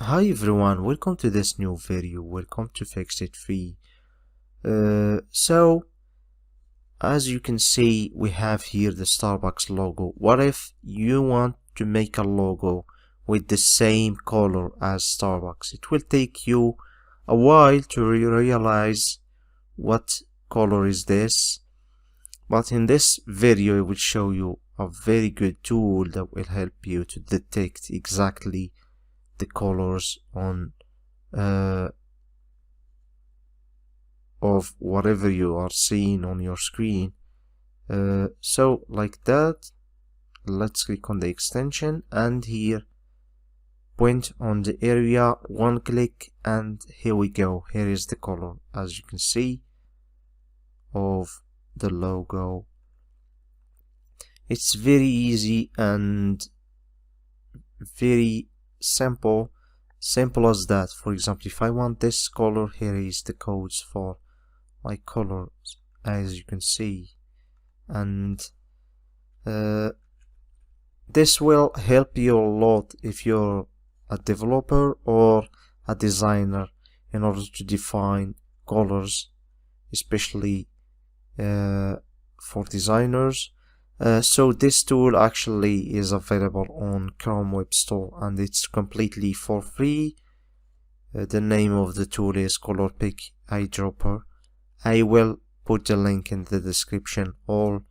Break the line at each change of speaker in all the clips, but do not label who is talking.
Hi everyone, welcome to this new video. Welcome to Fix It Free. As you can see, we have here the Starbucks logo. What if you want to make a logo with the same color as Starbucks? It will take you a while to realize what color is this, but in this video I will show you a very good tool that will help you to detect exactly the colors on of whatever you are seeing on your screen. So like that, let's click on the extension, and here point on the area, one click, and here we go. Here is the color, as you can see, of the logo. It's very easy and very simple as that. For example, if I want this color, here is the codes for my colors, as you can see, and this will help you a lot if you're a developer or a designer in order to define colors, especially for designers. So this tool actually is available on Chrome Web Store and it's completely for free. The name of the tool is Color Pick Eyedropper. I will put the link in the description. All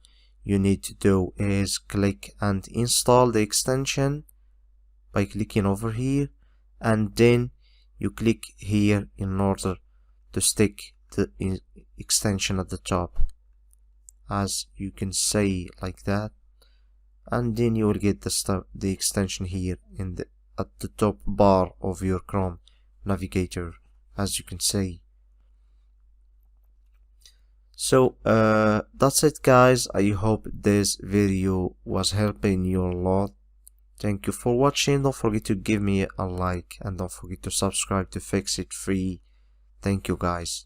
you need to do is click and install the extension by clicking over here, and then you click here in order to stick the extension at the top, as you can see, like that, and then you will get the extension here in at the top bar of your Chrome navigator, as you can see. So that's it guys. I hope this video was helping you a lot. Thank you for watching. Don't forget to give me a like and don't forget to subscribe to Fix It Free. Thank you guys.